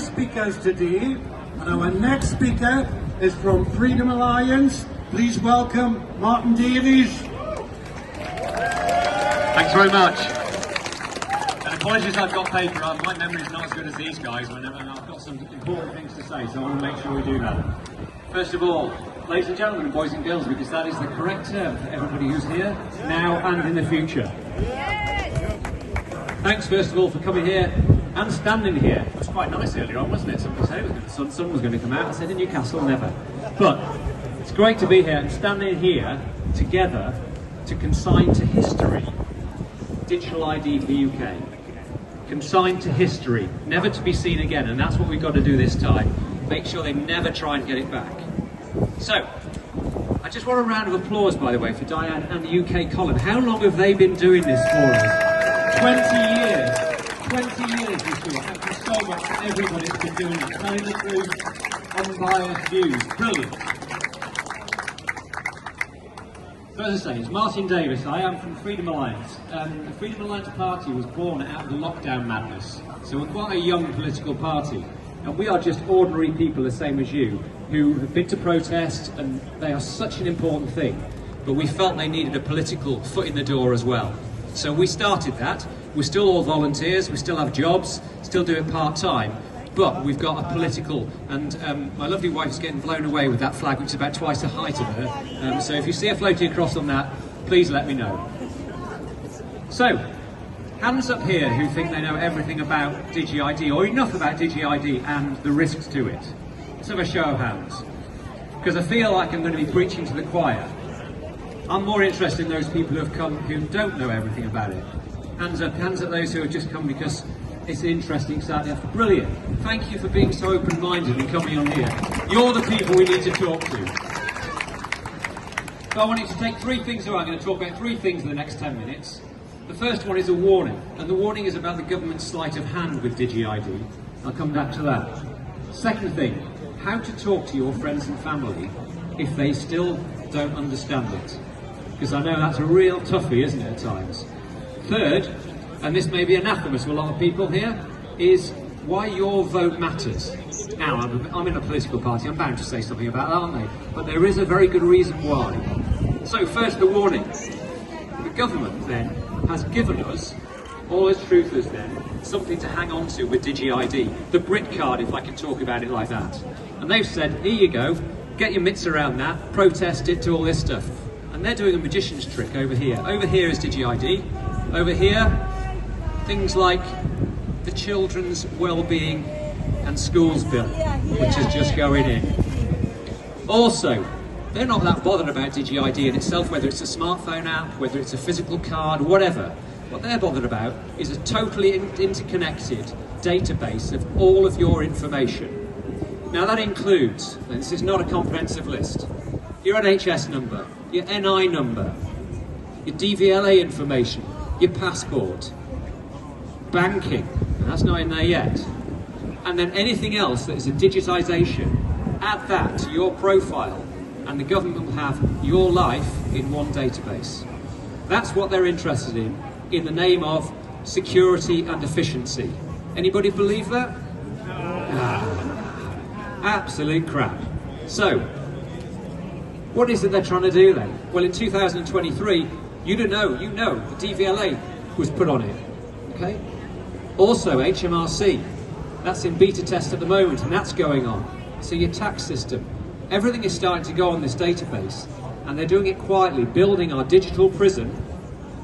speakers today. And our next speaker is from Freedom Alliance. Please welcome Martin Davies. Thanks very much. And apologies I've got paper. My memory is not as good as these guys, and I've got some important things to say, so I want to make sure we do that. First of all, ladies and gentlemen, boys and girls, because that is the correct term for everybody who's here, now and in the future. Thanks first of all for coming here and standing here. It was quite nice earlier on, wasn't it? Somebody said the sun was going to come out. I said in Newcastle, never. But it's great to be here and standing here together to consign to history digital ID for the UK. Consigned to history, never to be seen again, and that's what we've got to do this time. Make sure they never try and get it back. So, I just want a round of applause, by the way, for Diane and the UK column. How long have they been doing this for us? 20 years. 20 years this week. Thank you so much to everybody that's been doing it. Telling the truth, unbiased views. Brilliant. So as I say, it's Martin Davies. I am from Freedom Alliance. The Freedom Alliance party was born out of the lockdown madness. So we're quite a young political party. And we are just ordinary people, the same as you, who have been to protest, and they are such an important thing. But we felt they needed a political foot in the door as well. So we started that. We're still all volunteers, we still have jobs, still do it part-time. But we've got a political, and my lovely wife's getting blown away with that flag, which is about twice the height of her. So if you see her floating across on that, please let me know. So, hands up here who think they know everything about DigiID, or enough about DigiID and the risks to it. Let's have a show of hands. Because I feel like I'm going to be preaching to the choir. I'm more interested in those people who have come who don't know everything about it. Hands up those who have just come because it's interesting, exciting. Brilliant. Thank you for being so open-minded and coming on here. You're the people we need to talk to. So I want you to take three things away. I'm going to talk about three things in the next 10 minutes. The first one is a warning, and the warning is about the government's sleight of hand with DigiID. I'll come back to that. Second thing, how to talk to your friends and family if they still don't understand it. Because I know that's a real toughie, isn't it, at times. Third, and this may be anathema to a lot of people here, is why your vote matters. Now, I'm in a political party, I'm bound to say something about that, aren't I? But there is a very good reason why. So first, the warning. The government, then, has given us, all as truthers then, something to hang on to with DigiID. The Brit card, if I can talk about it like that. And they've said, here you go, get your mitts around that, protest it, do all this stuff. And they're doing a magician's trick over here. Over here is DigiID. Over here, things like the Children's Wellbeing and Schools Bill, which is just going in. Also, they're not that bothered about DigiID in itself, whether it's a smartphone app, whether it's a physical card, whatever. What they're bothered about is a totally interconnected database of all of your information. Now that includes, and this is not a comprehensive list, your NHS number, your NI number, your DVLA information, your passport, banking, and that's not in there yet, and then anything else that is a digitisation, add that to your profile and the government will have your life in one database. That's what they're interested in the name of security and efficiency. Anybody believe that? Absolute crap. So, what is it they're trying to do then? Well, in 2023, you know, the DVLA was put on it, okay? Also, HMRC, that's in beta test at the moment, and that's going on. So your tax system, everything is starting to go on this database, and they're doing it quietly, building our digital prison,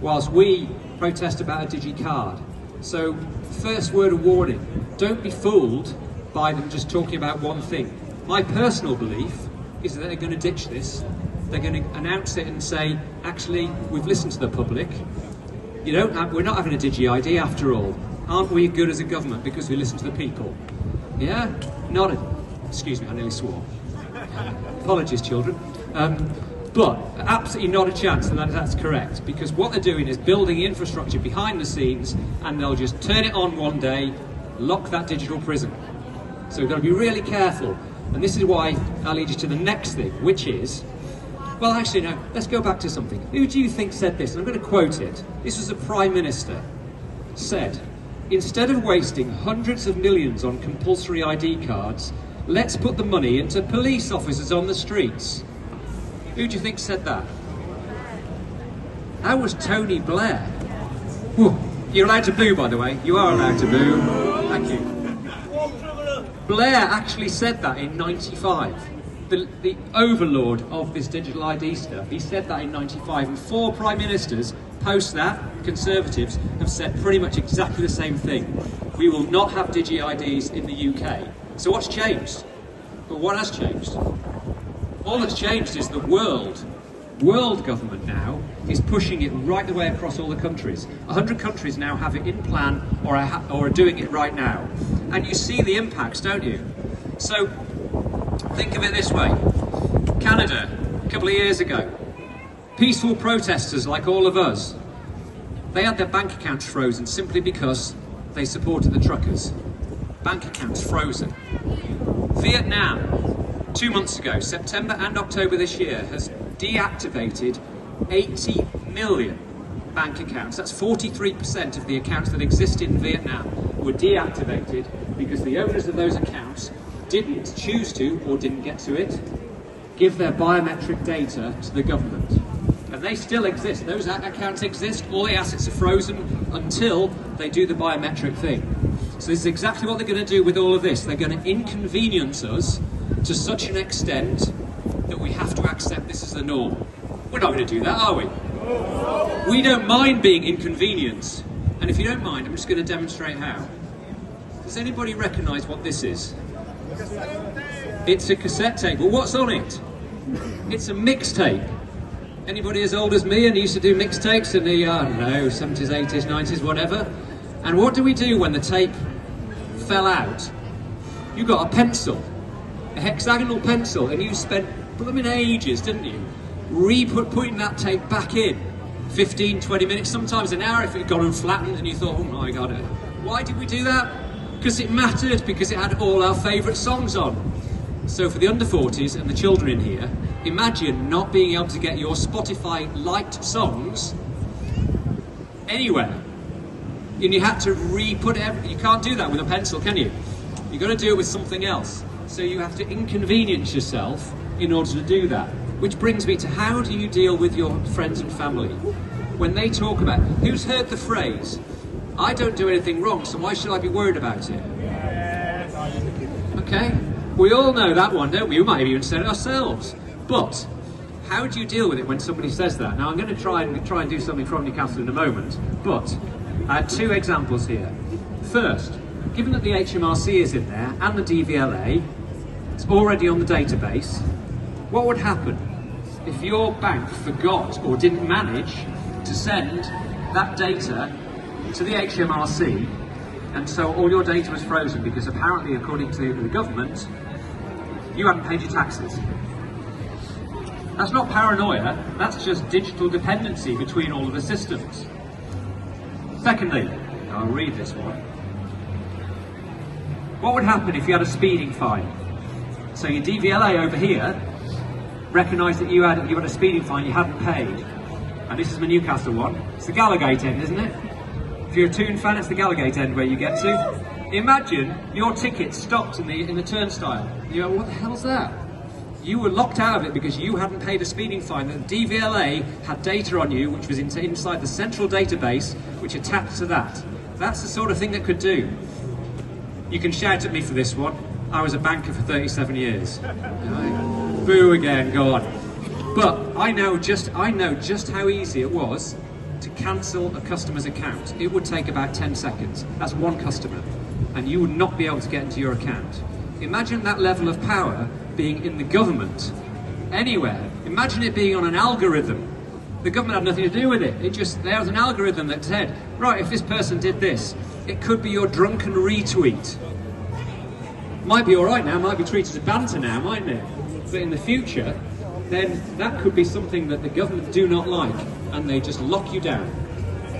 whilst we protest about a DigiCard. So, first word of warning, don't be fooled by them just talking about one thing. My personal belief is that they're going to ditch this. They're going to announce it and say, actually, we've listened to the public. We're not having a DigiID after all. Aren't we good as a government because we listen to the people? Yeah? Excuse me, I nearly swore. Apologies, children. But absolutely not a chance that that's correct, because what they're doing is building infrastructure behind the scenes, and they'll just turn it on one day, lock that digital prison. So we've got to be really careful. And this is why I'll lead you to the next thing, which is, well, actually, no, let's go back to something. Who do you think said this? And I'm going to quote it. This was a Prime Minister said, instead of wasting hundreds of millions on compulsory ID cards, let's put the money into police officers on the streets. Who do you think said that? That was Tony Blair. Whew. You're allowed to boo, by the way. You are allowed to boo. Thank you. Blair actually said that in '95. The overlord of this digital ID stuff. He said that in '95, and 4 prime ministers post that, Conservatives, have said pretty much exactly the same thing. We will not have digi-IDs in the UK. So what's changed? But what has changed? All that's changed is the world government now is pushing it right the way across all the countries. 100 countries now have it in plan or are doing it right now. And you see the impacts, don't you? So think of it this way. Canada, a couple of years ago, peaceful protesters like all of us, they had their bank accounts frozen simply because they supported the truckers. Bank accounts frozen. Vietnam, 2 months ago, September and October this year, has deactivated 80 million bank accounts. That's 43% of the accounts that exist in Vietnam were deactivated because the owners of those accounts didn't choose to, or didn't get to it, give their biometric data to the government. And they still exist. Those accounts exist. All the assets are frozen until they do the biometric thing. So this is exactly what they're going to do with all of this. They're going to inconvenience us to such an extent that we have to accept this as the norm. We're not going to do that, are we? We don't mind being inconvenienced. And if you don't mind, I'm just going to demonstrate how. Does anybody recognise what this is? It's a cassette tape. Well, what's on it? It's a mixtape. Anybody as old as me and used to do mixtapes in the, I don't know, 70s, 80s, 90s, whatever? And what do we do when the tape fell out? You got a pencil, a hexagonal pencil, and you spent blooming ages, didn't you? Putting that tape back in. 15, 20 minutes, sometimes an hour if it had gone and flattened and you thought, oh my God. Why did we do that? Because it mattered, because it had all our favourite songs on. So for the under 40s and the children in here, imagine not being able to get your Spotify liked songs anywhere. And you had to re-put it. You can't do that with a pencil, can you? You've got to do it with something else. So you have to inconvenience yourself in order to do that. Which brings me to, how do you deal with your friends and family when they talk about, who's heard the phrase, I don't do anything wrong, so why should I be worried about it? Okay, we all know that one, don't we? We might have even said it ourselves. But how do you deal with it when somebody says that? Now I'm going to try and do something from Newcastle in a moment, but I had 2 examples here. First, given that the HMRC is in there and the DVLA, it's already on the database, what would happen if your bank forgot or didn't manage to send that data to the HMRC, and so all your data was frozen because apparently, according to the government, you hadn't paid your taxes? That's not paranoia, that's just digital dependency between all of the systems. Secondly, I'll read this one. What would happen if you had a speeding fine? So your DVLA over here recognised that you had a speeding fine you hadn't paid. And this is the Newcastle one. It's the Gallowgate end, isn't it? If you're a Toon fan, it's the Gallowgate end where you get to. Imagine your ticket stopped in the turnstile. You go, what the hell's that? You were locked out of it because you hadn't paid a speeding fine. The DVLA had data on you which was inside the central database which attached to that. That's the sort of thing that could do. You can shout at me for this one. I was a banker for 37 years. Boo again, go on. But I know just how easy it was to cancel a customer's account. It would take about 10 seconds. That's one customer. And you would not be able to get into your account. Imagine that level of power being in the government, anywhere. Imagine it being on an algorithm. The government had nothing to do with it. There was an algorithm that said, right, if this person did this, it could be your drunken retweet. Might be all right now, might be treated as banter now, mightn't it? But in the future, then that could be something that the government do not like, and they just lock you down.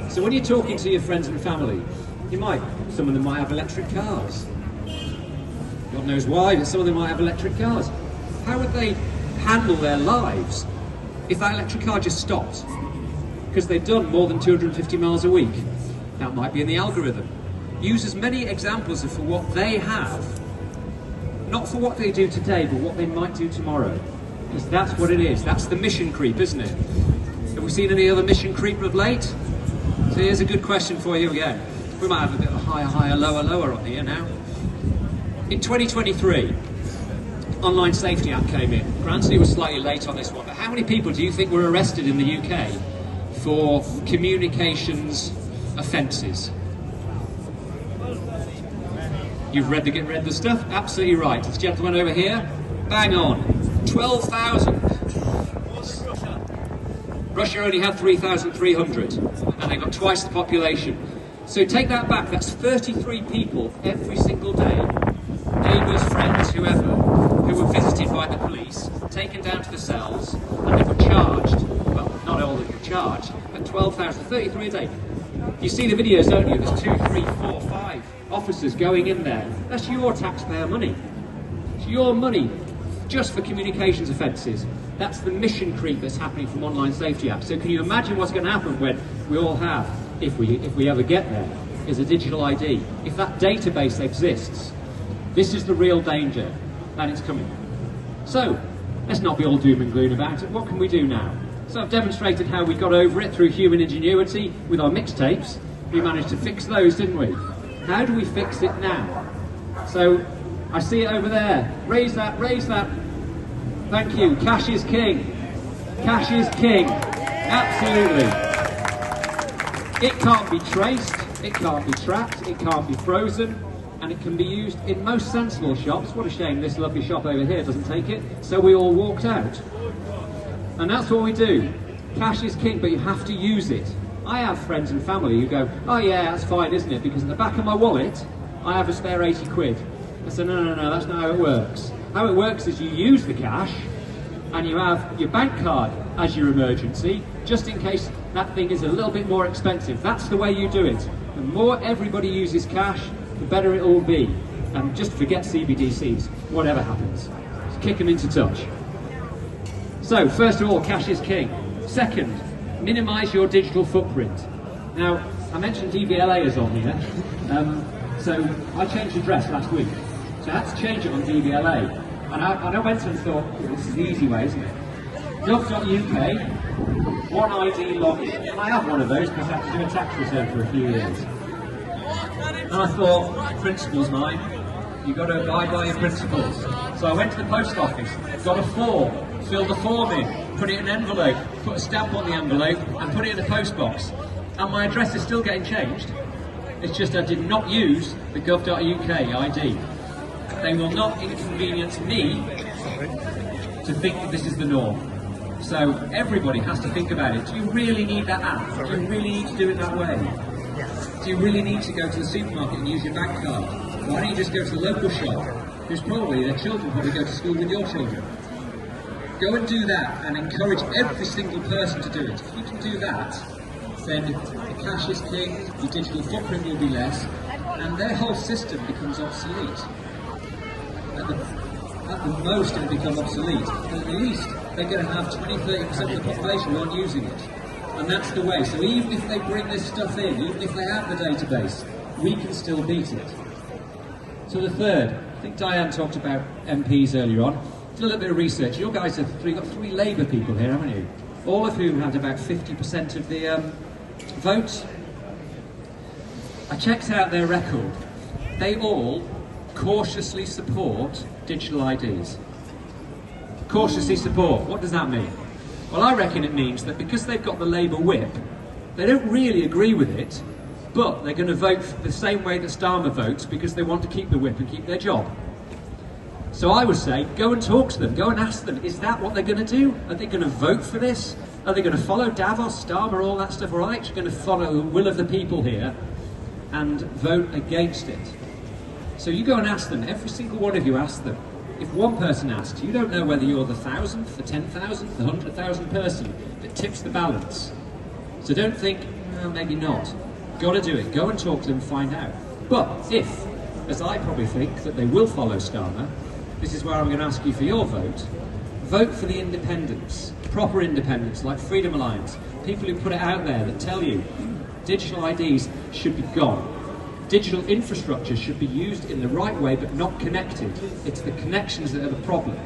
So when you're talking to your friends and family, some of them might have electric cars. God knows why, but some of them might have electric cars. How would they handle their lives if that electric car just stopped? Because they've done more than 250 miles a week. That might be in the algorithm. use as many examples of for what they have, not for what they do today, but what they might do tomorrow. Because that's what it is. That's the mission creep, isn't it? Have we seen any other mission creep of late? So here's a good question for you again. We might have a bit of a higher, higher, lower, lower on here now. In 2023, Online Safety Act came in. Granted, it was slightly late on this one, but how many people do you think were arrested in the UK for communications offences? You've read the stuff? Absolutely right. This gentleman over here, bang on. 12,000. Russia only had 3,300, and they got twice the population. So take that back, that's 33 people every single day, neighbours, friends, whoever, who were visited by the police, taken down to the cells, and they were charged. Well, not all of them were charged, but 12,000, 33 a day. You see the videos, don't you? There's 2, 3, 4, 5 officers going in there. That's your taxpayer money. It's your money, just for communications offences. That's the mission creep that's happening from Online Safety Act. So can you imagine what's going to happen when we all have, if we ever get there, is a digital ID? If that database exists, this is the real danger, and it's coming. So, let's not be all doom and gloom about it. What can we do now? So I've demonstrated how we got over it through human ingenuity with our mixtapes. We managed to fix those, didn't we? How do we fix it now? So, I see it over there. Raise that, raise that. Thank you. Cash is king. Cash is king. Absolutely. It can't be traced, it can't be tracked, it can't be frozen, and it can be used in most sensible shops. What a shame this lovely shop over here doesn't take it. So we all walked out. And that's what we do. Cash is king, but you have to use it. I have friends and family who go, oh yeah, that's fine, isn't it? Because in the back of my wallet, I have a spare 80 quid. I said, no, that's not how it works. How it works is you use the cash, and you have your bank card as your emergency, just in case that thing is a little bit more expensive. That's the way you do it. The more everybody uses cash, the better it will be. And just forget CBDCs, whatever happens. Just kick them into touch. So, first of all, cash is king. Second, minimise your digital footprint. Now, I mentioned DVLA is on here. So, I changed address last week. So I had to change it on DVLA. And I went and thought, well, this is the easy way, isn't it? Gov.uk, one ID login. And I have one of those because I had to do a tax return for a few years. And I thought, principles, mine. You've got to abide by your principles. So I went to the post office, got a form, filled the form in, put it in an envelope, put a stamp on the envelope, and put it in the post box. And my address is still getting changed. It's just I did not use the gov.uk ID. They will not inconvenience me to think that this is the norm. So everybody has to think about it. Do you really need that app? Do you really need to do it that way? Do you really need to go to the supermarket and use your bank card? Why don't you just go to the local shop, who's probably, their children probably go to school with your children? Go and do that and encourage every single person to do it. If you can do that, then the cash is king, your digital footprint will be less, and their whole system becomes obsolete. At the most it'll become obsolete, but at least they're going to have 20-30% of the population aren't using it. And that's the way. So even if they bring this stuff in, even if they have the database, we can still beat it. So the third, I think Diane talked about MPs earlier on. Did a little bit of research. You guys have got three Labour people here, haven't you? All of whom had about 50% of the votes. I checked out their record. They all cautiously support digital IDs. Cautiously support. What does that mean? Well, I reckon it means that because they've got the Labour whip, they don't really agree with it, but they're going to vote the same way that Starmer votes because they want to keep the whip and keep their job. So I would say, go and talk to them, go and ask them, is that what they're going to do? Are they going to vote for this? Are they going to follow Davos, Starmer, all that stuff? Or are they actually going to follow the will of the people here and vote against it? So you go and ask them, every single one of you ask them. If one person asks, you don't know whether you're the 1,000th, the 10,000th, the 100,000th person that tips the balance. So don't think, well, maybe not. Got to do it. Go and talk to them and find out. But if, as I probably think, that they will follow Starmer, this is where I'm going to ask you for your vote. Vote for the independents, proper independents like Freedom Alliance, people who put it out there that tell you digital IDs should be gone. Digital infrastructure should be used in the right way but not connected. It's the connections that are the problem.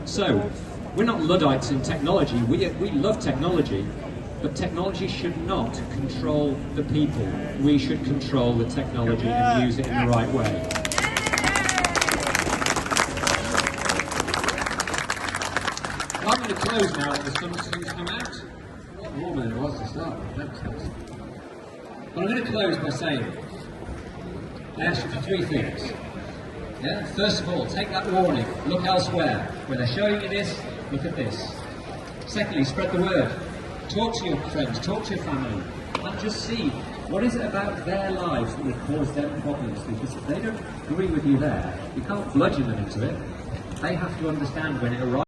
So, we're not Luddites in technology. We love technology, but technology should not control the people. We should control the technology and use it in the right way. I'm going to close now that the sun's come out. What warmer than it was to start. But I'm going to close by saying, I asked you for three things. Yeah? First of all, take that warning, look elsewhere. When they're showing you this, look at this. Secondly, spread the word. Talk to your friends, talk to your family, and just see what is it about their lives that would cause them problems. Because if they don't agree with you there, you can't bludgeon them into it. They have to understand when it arrives.